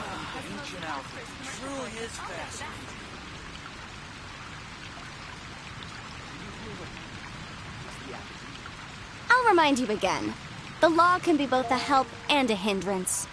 Ancient outfit truly is fascinating. I'll remind you again. The law can be both a help and a hindrance.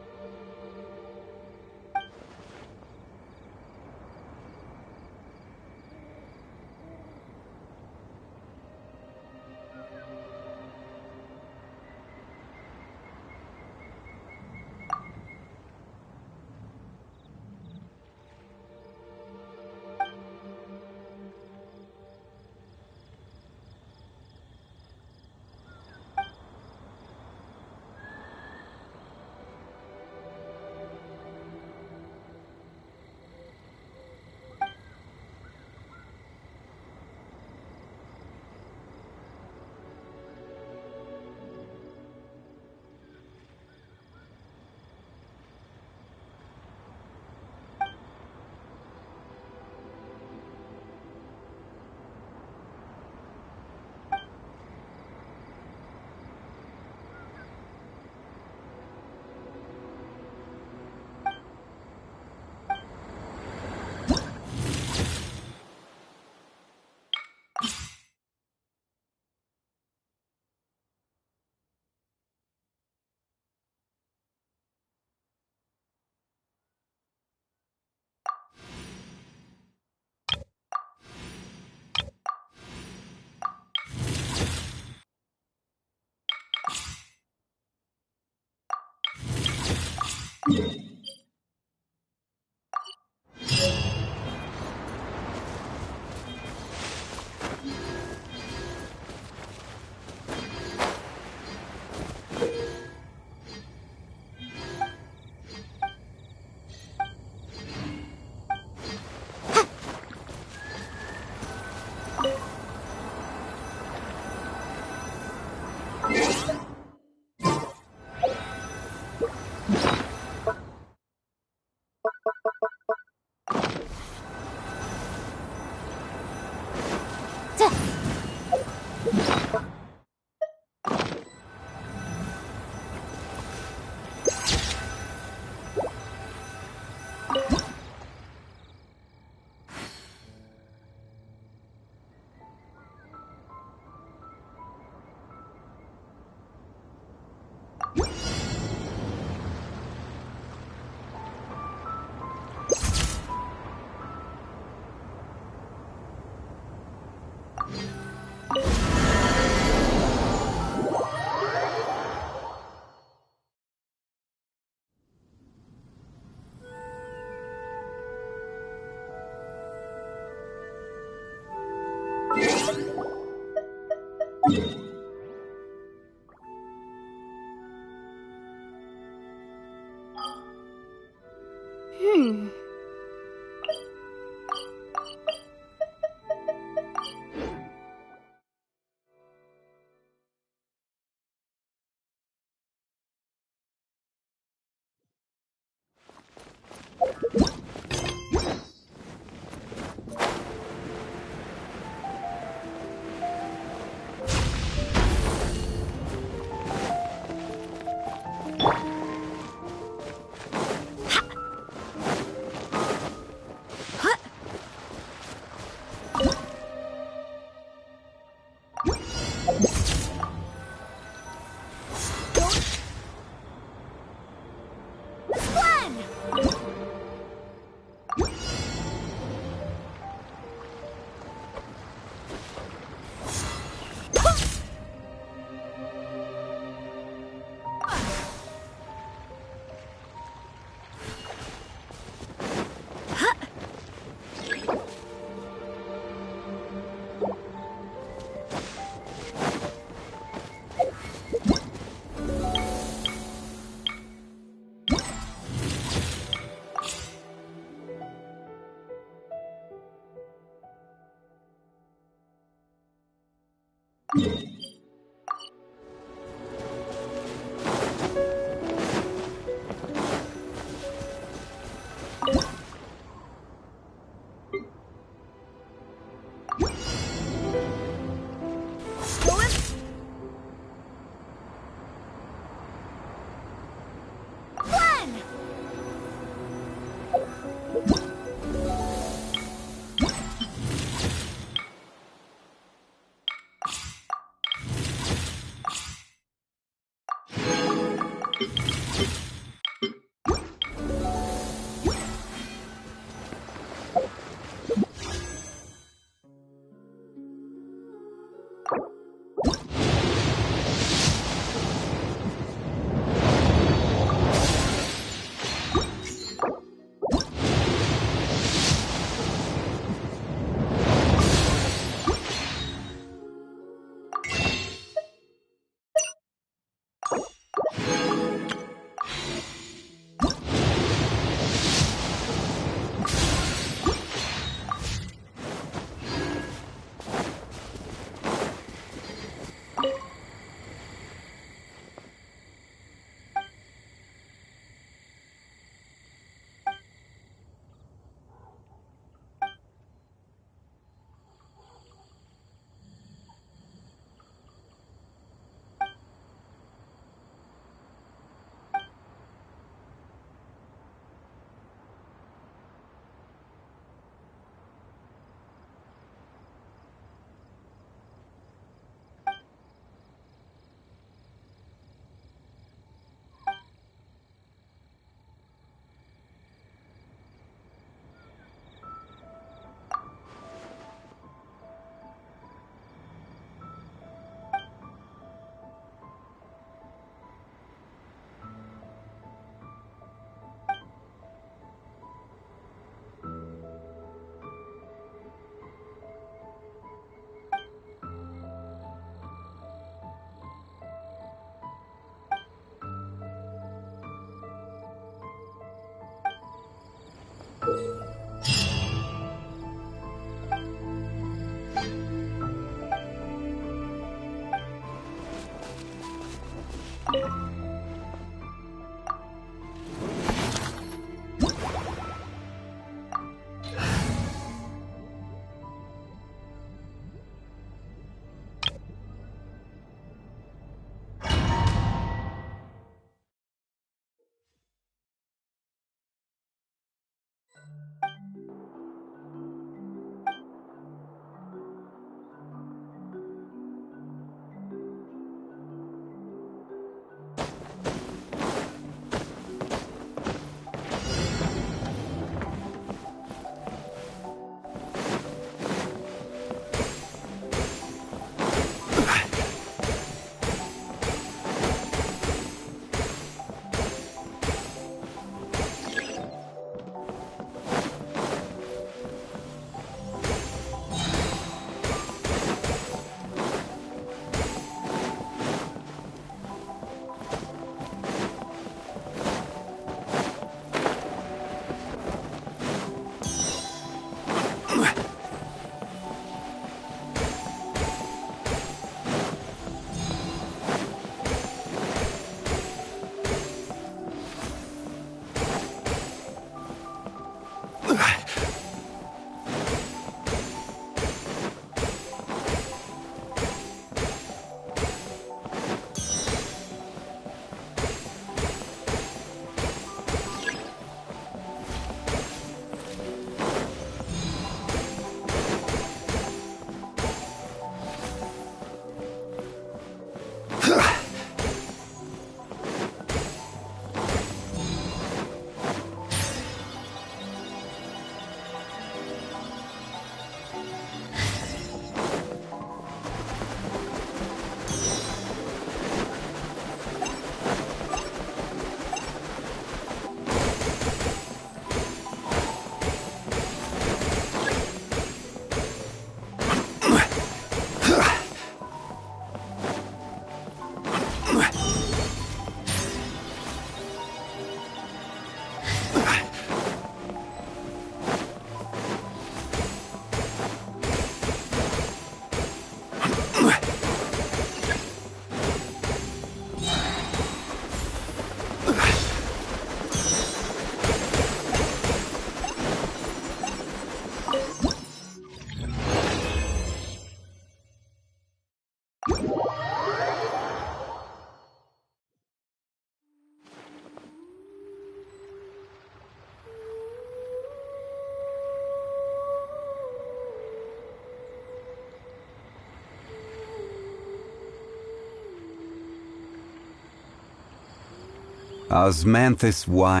Osmanthus wine.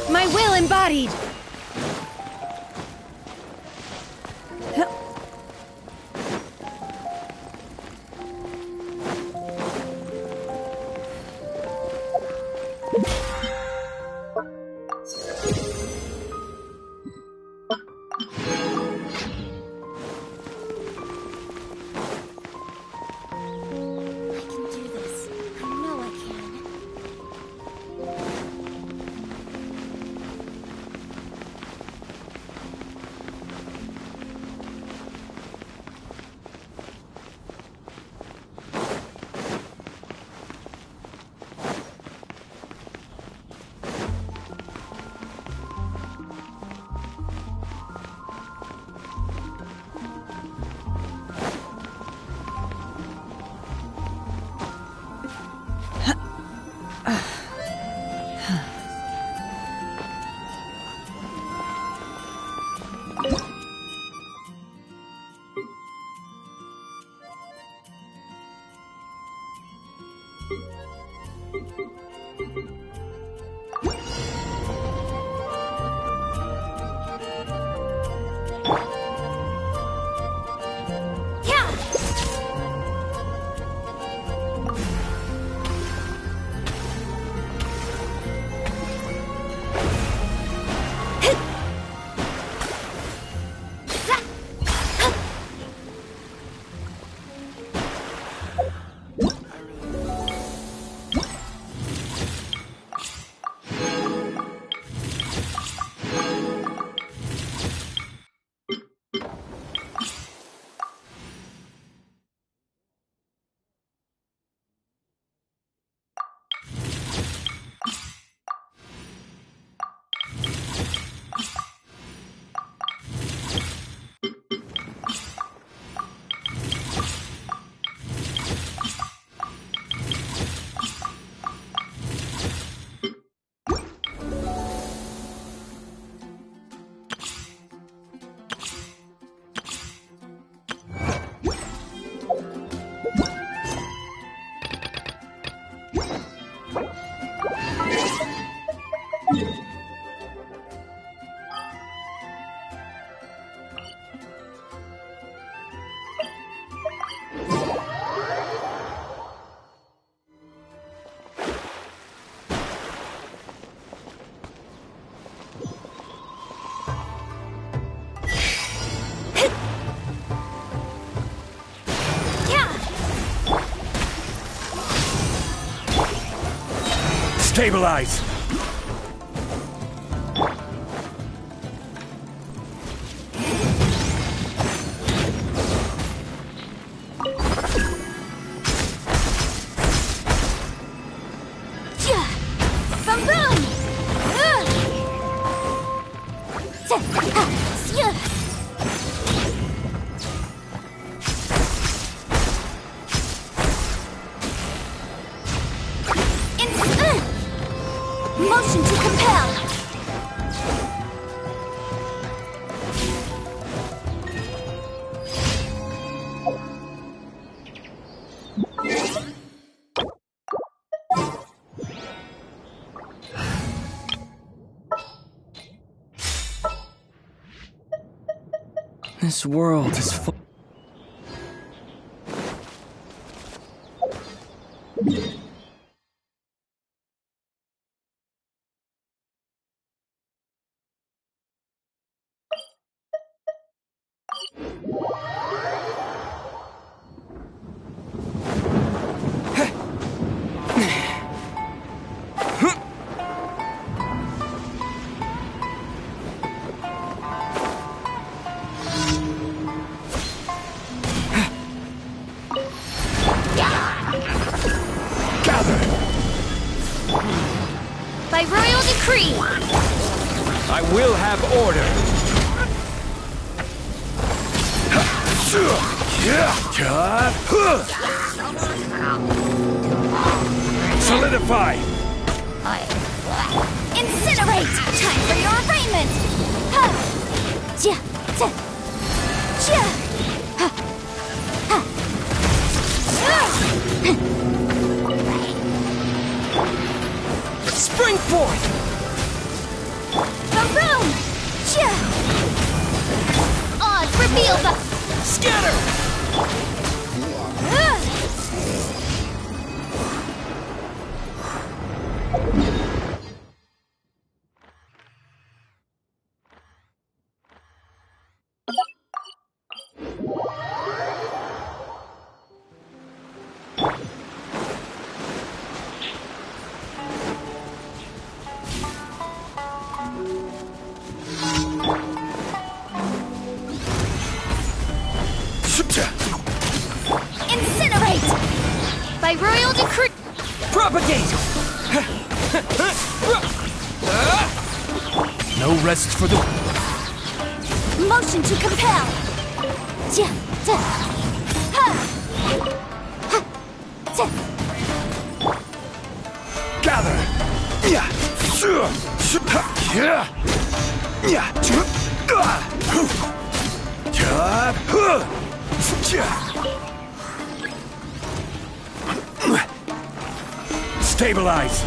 My will embodied! Stabilize! Motion to compel! This world is full. By royal decree! I will have order. Solidify! Incinerate! Time for your arraignment! Spring forth! Baroom! Odds reveal the... Scatter! Propagate! No rest for the... Motion to compel. Ja, ja. Ha. Ha. Ja. Gather! Yeah. Stabilize!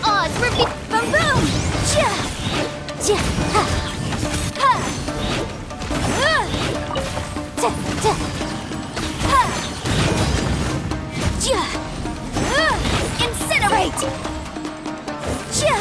Oz, repeat. Boom, boom. Ja. Ja. Ha. Ha. Ja, ja. Ha. Ja. Incinerate. Ja.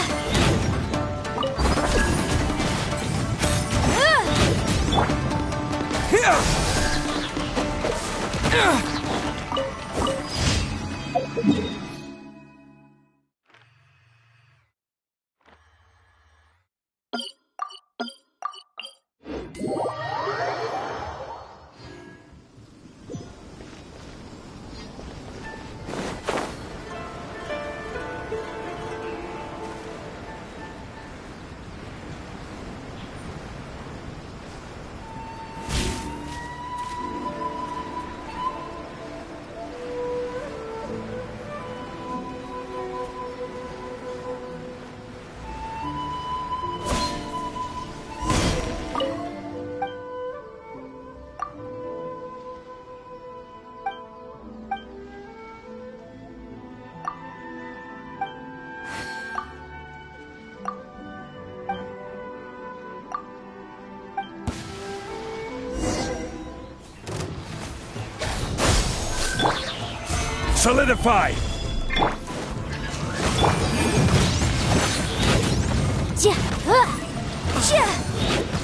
Solidify! Ja. Ja.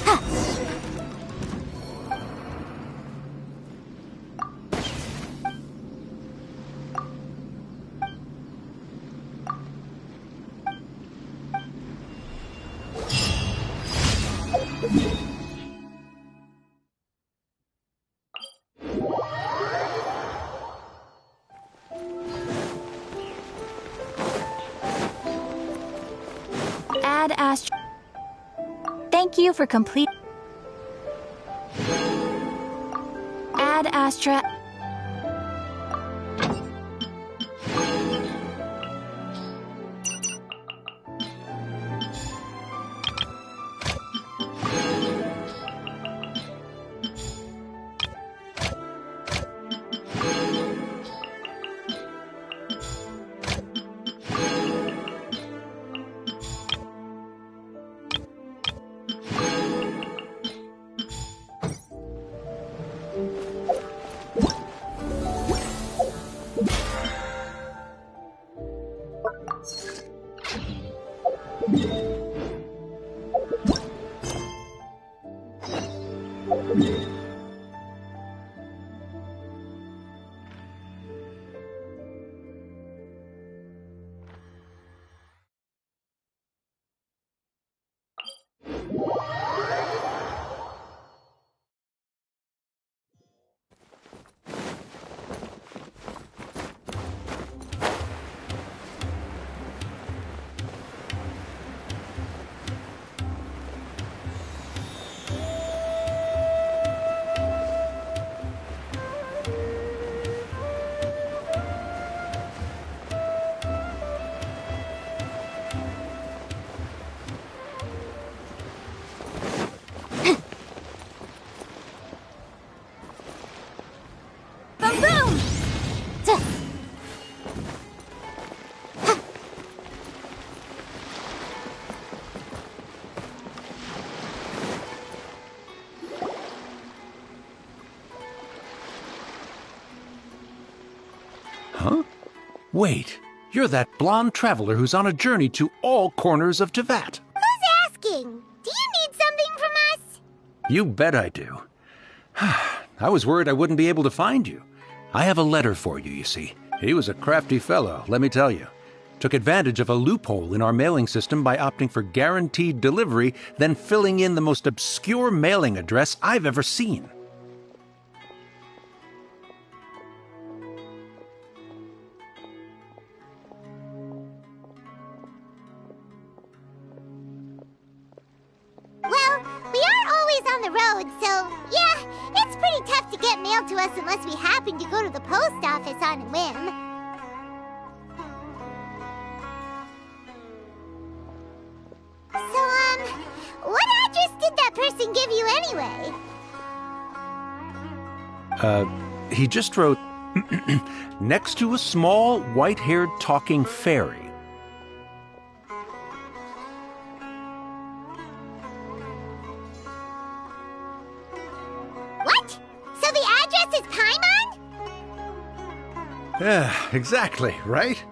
Ha. Add Astra. Thank you for complete. Add Astra. Huh? Wait, you're that blonde traveler who's on a journey to all corners of Tevat. Who's asking? Do you need something from us? You bet I do. I was worried I wouldn't be able to find you. I have a letter for you, you see. He was a crafty fellow, let me tell you. Took advantage of a loophole in our mailing system by opting for guaranteed delivery, then filling in the most obscure mailing address I've ever seen. road, so yeah, it's pretty tough to get mail to us unless we happen to go to the post office on a whim. So, what address did that person give you anyway? He just wrote, next to a small, white-haired talking fairy. What? So the address is Paimon? Yeah, exactly, right?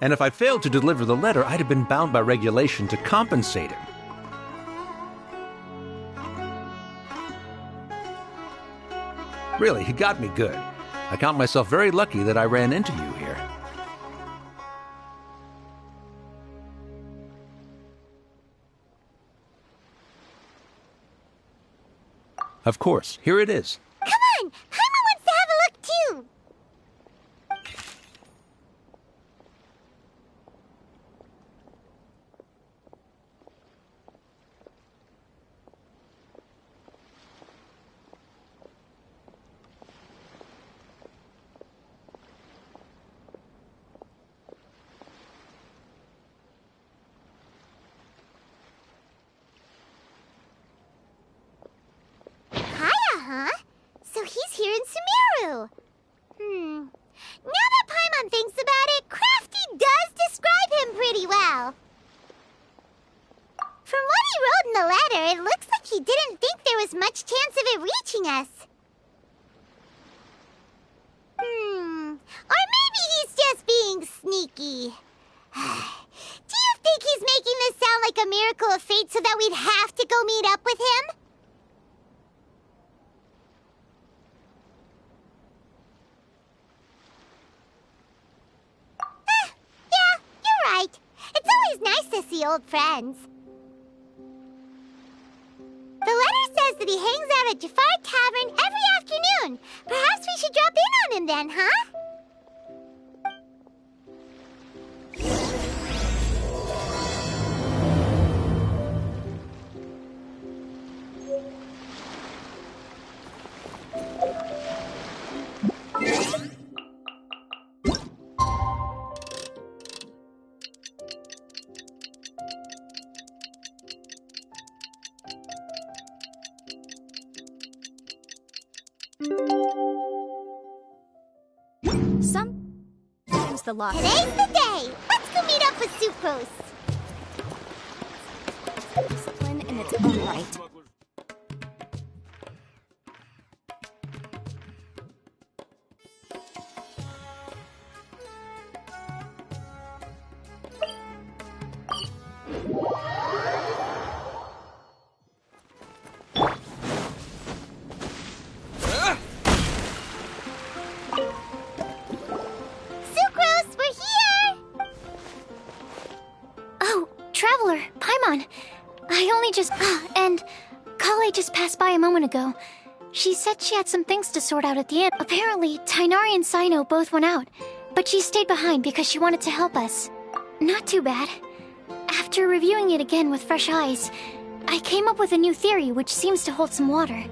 And if I failed to deliver the letter, I'd have been bound by regulation to compensate him. Really, he got me good. I count myself very lucky that I ran into you here. Of course, here it is. Come on! Paimon wants to have a look too! Huh? So he's here in Sumeru. Now that Paimon thinks about it, Crafty does describe him pretty well. From what he wrote in the letter, it looks like he didn't think there was much chance of it reaching us. Or maybe he's just being sneaky. Do you think he's making this sound like a miracle of fate so that we'd have to go meet up with him? Right. It's always nice to see old friends. The letter says that he hangs out at Jafar Tavern every afternoon. Perhaps we should drop in on him then, huh? Sometimes the lock. Today's the day! Let's go meet up with Sucrose! Discipline in its own right. And Kale just passed by a moment ago. She said she had some things to sort out at the inn. Apparently, Tainari and Sino both went out, but she stayed behind because she wanted to help us. Not too bad. After reviewing it again with fresh eyes, I came up with a new theory which seems to hold some water.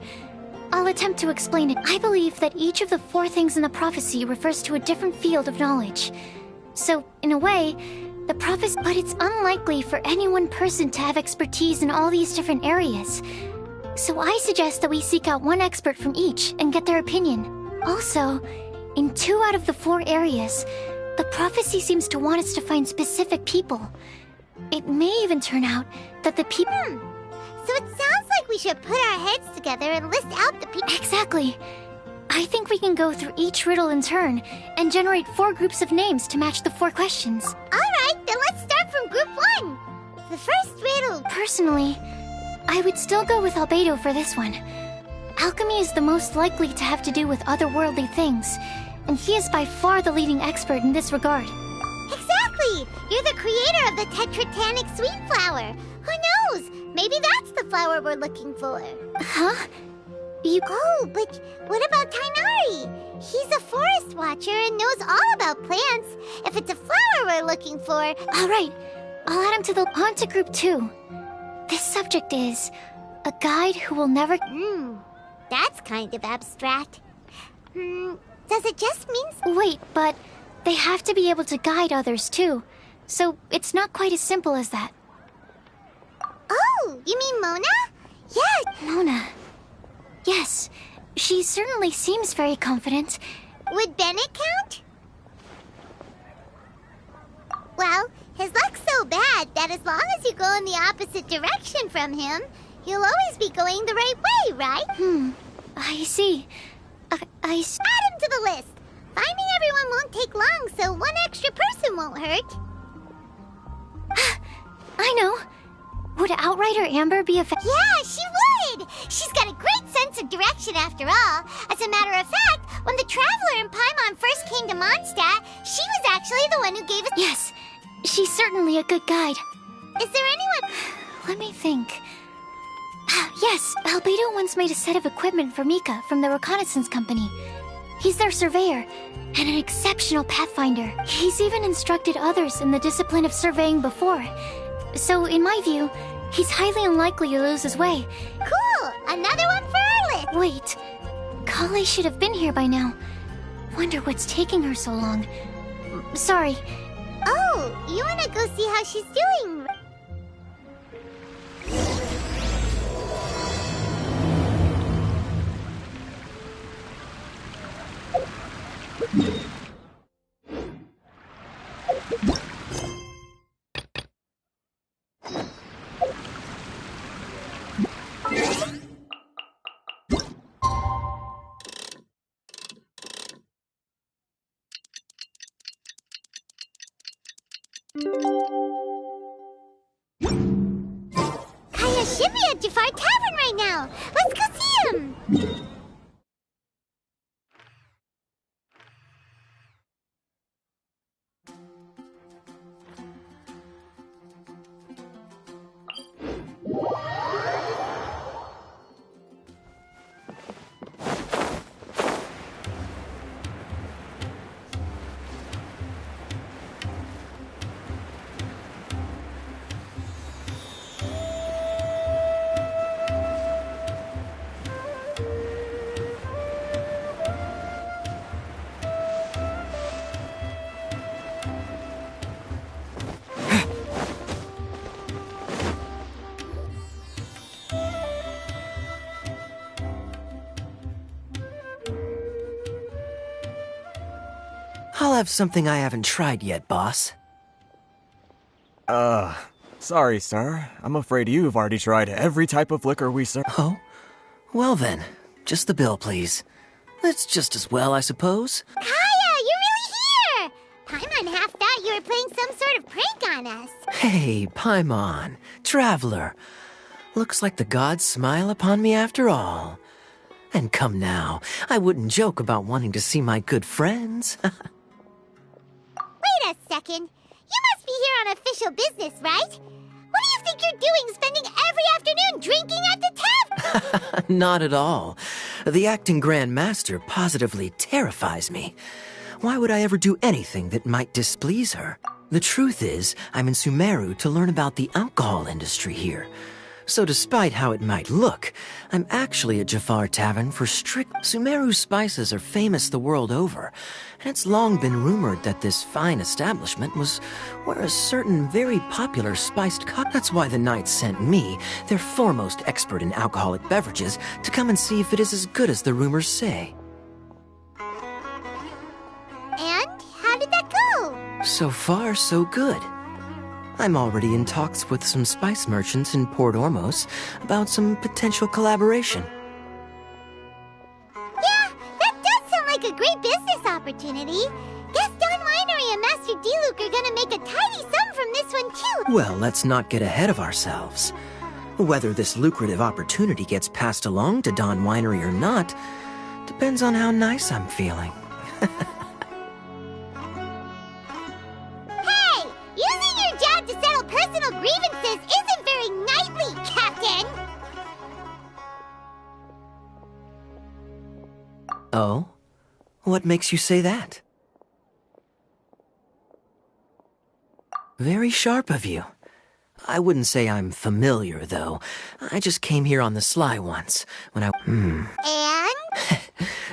I'll attempt to explain it. I believe that each of the 4 things in the prophecy refers to a different field of knowledge. So, in a way, the prophecy... But it's unlikely for any one person to have expertise in all these different areas. So I suggest that we seek out one expert from each and get their opinion. Also, in 2 out of the 4 areas, the prophecy seems to want us to find specific people. It may even turn out that the people... So it sounds like we should put our heads together and list out the people... Exactly. I think we can go through each riddle in turn and generate 4 groups of names to match the 4 questions. Alright, then let's start from group 1. The first riddle... Personally, I would still go with Albedo for this one. Alchemy is the most likely to have to do with otherworldly things, and he is by far the leading expert in this regard. Exactly! You're the creator of the tetratanic sweet flower. Who knows? Maybe that's the flower we're looking for. Huh? Oh, but what about Tainari? He's a forest watcher and knows all about plants. If it's a flower we're looking for... Alright, I'll add him to the... On to group 2. This subject is... A guide who will never... That's kind of abstract. Does it just mean... Wait, but they have to be able to guide others too. So it's not quite as simple as that. Oh, you mean Mona? Yeah. Mona. Yes, she certainly seems very confident. Would Bennett count? Well, his luck's so bad that as long as you go in the opposite direction from him, you'll always be going the right way, right? I see. Add him to the list. Finding everyone won't take long, so one extra person won't hurt. I know. Would Outrider Amber be a Yeah, she would! She's got a great sense of direction after all. As a matter of fact, when the Traveler and Paimon first came to Mondstadt, she was actually the one who gave us... Yes, she's certainly a good guide. Is there anyone... Let me think. Yes, Albedo once made a set of equipment for Mika from the reconnaissance company. He's their surveyor, and an exceptional pathfinder. He's even instructed others in the discipline of surveying before. So, in my view, he's highly unlikely to lose his way. Cool! Another one for our list! Wait, Kale should have been here by now. Wonder what's taking her so long. Sorry. Oh, you wanna go see how she's doing? Kaya should be at Jafar Tavern right now. Let's go see him. I'll have something I haven't tried yet, boss. Sorry, sir. I'm afraid you've already tried every type of liquor we serve. Oh? Well then, just the bill, please. It's just as well, I suppose. Kaya, you're really here! Paimon half thought you were playing some sort of prank on us. Hey, Paimon, Traveler. Looks like the gods smile upon me after all. And come now, I wouldn't joke about wanting to see my good friends. Wait a second. You must be here on official business, right? What do you think you're doing, spending every afternoon drinking at the tavern? Not at all. The acting Grand Master positively terrifies me. Why would I ever do anything that might displease her? The truth is, I'm in Sumeru to learn about the alcohol industry here. So despite how it might look, I'm actually at Jafar Tavern for strict... Sumeru spices are famous the world over, and it's long been rumored that this fine establishment was where a certain very popular spiced cocktail... That's why the Knights sent me, their foremost expert in alcoholic beverages, to come and see if it is as good as the rumors say. And how did that go? So far, so good. I'm already in talks with some spice merchants in Port Ormos about some potential collaboration. Yeah, that does sound like a great business opportunity. Guess Don Winery and Master D-Luke are gonna make a tidy sum from this one too. Well, let's not get ahead of ourselves. Whether this lucrative opportunity gets passed along to Don Winery or not depends on how nice I'm feeling. Hey, using your job to settle personal grievances isn't very knightly, Captain. Oh? What makes you say that? Very sharp of you. I wouldn't say I'm familiar, though. I just came here on the sly once, when I... And?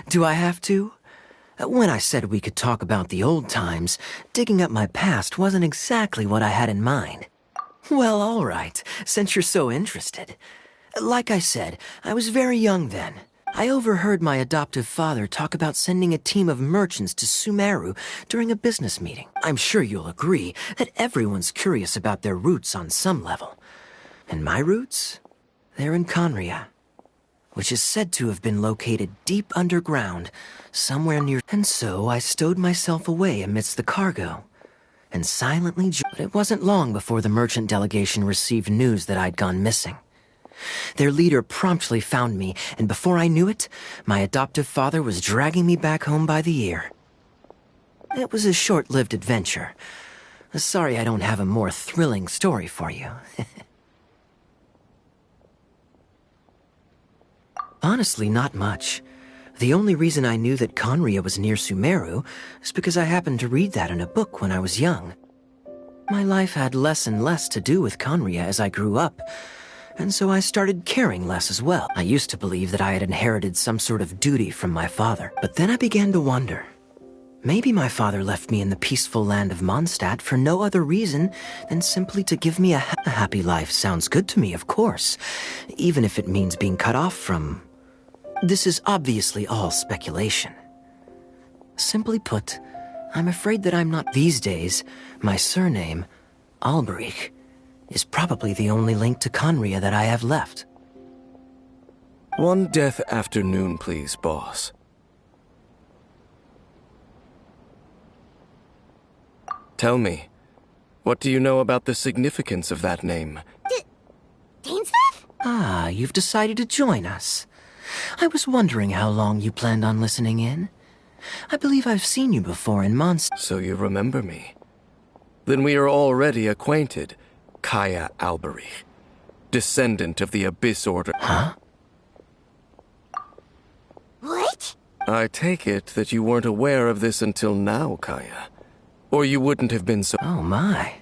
Do I have to? When I said we could talk about the old times, digging up my past wasn't exactly what I had in mind. Well, all right, since you're so interested. Like I said, I was very young then. I overheard my adoptive father talk about sending a team of merchants to Sumeru during a business meeting. I'm sure you'll agree that everyone's curious about their roots on some level. And my roots? They're in Conria, which is said to have been located deep underground, somewhere near... And so I stowed myself away amidst the cargo, and silently... But it wasn't long before the merchant delegation received news that I'd gone missing. Their leader promptly found me, and before I knew it, my adoptive father was dragging me back home by the ear. It was a short-lived adventure. Sorry I don't have a more thrilling story for you. Honestly, not much. The only reason I knew that Conria was near Sumeru is because I happened to read that in a book when I was young. My life had less and less to do with Conria as I grew up, and so I started caring less as well. I used to believe that I had inherited some sort of duty from my father, but then I began to wonder. Maybe my father left me in the peaceful land of Mondstadt for no other reason than simply to give me a happy life. Sounds good to me, of course, even if it means being cut off from... This is obviously all speculation. Simply put, I'm afraid that I'm not... These days, my surname, Alberich, is probably the only link to Conria that I have left. One death afternoon, please, boss. Tell me, what do you know about the significance of that name? Dainsmith? Ah, you've decided to join us. I was wondering how long you planned on listening in. I believe I've seen you before in Mondstadt. So you remember me. Then we are already acquainted. Kaya Alberich, descendant of the Abyss Order. Huh? What? I take it that you weren't aware of this until now, Kaya. Or you wouldn't have been so... Oh my.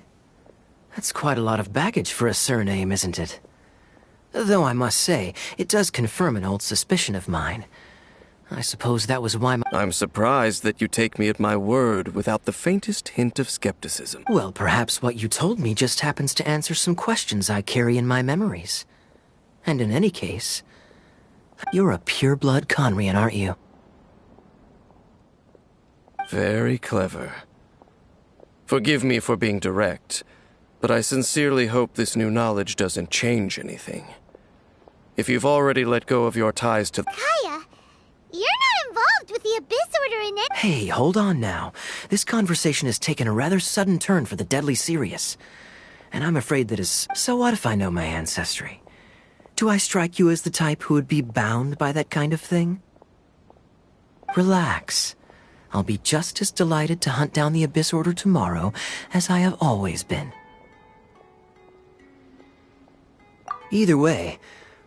That's quite a lot of baggage for a surname, isn't it? Though I must say, it does confirm an old suspicion of mine. I suppose that was why I'm surprised that you take me at my word without the faintest hint of skepticism. Well, perhaps what you told me just happens to answer some questions I carry in my memories. And in any case, you're a pure-blood Conrian, aren't you? Very clever. Forgive me for being direct, but I sincerely hope this new knowledge doesn't change anything. If you've already let go of your ties to... Kaya, you're not involved with the Abyss Order in it. Hey, hold on now. This conversation has taken a rather sudden turn for the deadly serious. And I'm afraid that is... So what if I know my ancestry? Do I strike you as the type who would be bound by that kind of thing? Relax. I'll be just as delighted to hunt down the Abyss Order tomorrow as I have always been. Either way,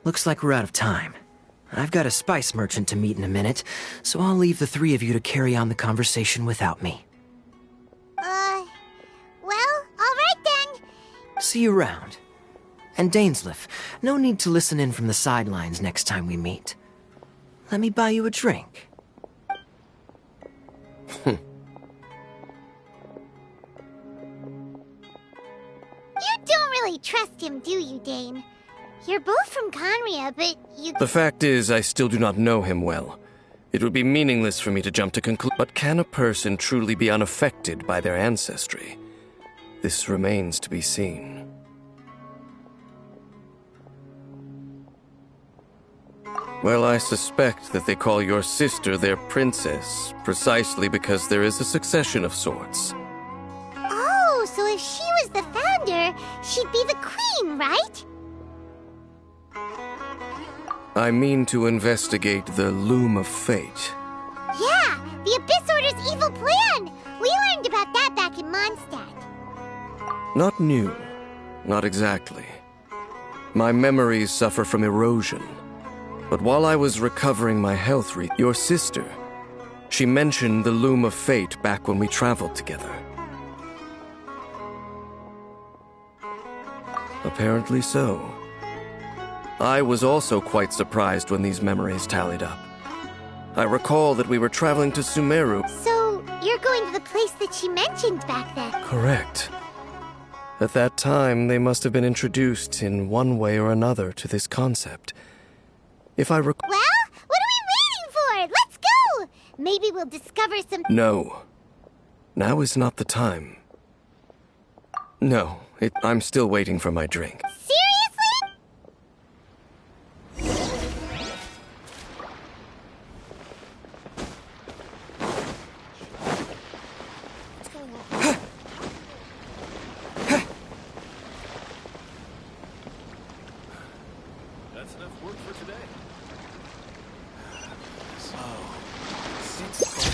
looks like we're out of time. I've got a spice merchant to meet in a minute, so I'll leave the three of you to carry on the conversation without me. Well, alright then. See you around. And Dainsleif, no need to listen in from the sidelines next time we meet. Let me buy you a drink. You don't really trust him, do you, Dane? You're both from Conria, but you... The fact is, I still do not know him well. It would be meaningless for me to jump to conclusion. But can a person truly be unaffected by their ancestry? This remains to be seen. Well, I suspect that they call your sister their princess, precisely because there is a succession of sorts. Oh, so if she was the founder, she'd be the queen, right? I mean to investigate the Loom of Fate. Yeah, the Abyss Order's evil plan! We learned about that back in Mondstadt. Not new. Not exactly. My memories suffer from erosion. But while I was recovering my health, your sister, she mentioned the Loom of Fate back when we traveled together. Apparently so. I was also quite surprised when these memories tallied up. I recall that we were traveling to Sumeru. So, you're going to the place that she mentioned back then? Correct. At that time, they must have been introduced in one way or another to this concept. If I recall... Well, what are we waiting for? Let's go! Maybe we'll discover some... No. Now is not the time. No, I'm still waiting for my drink. Seriously? That's enough work for today. So, since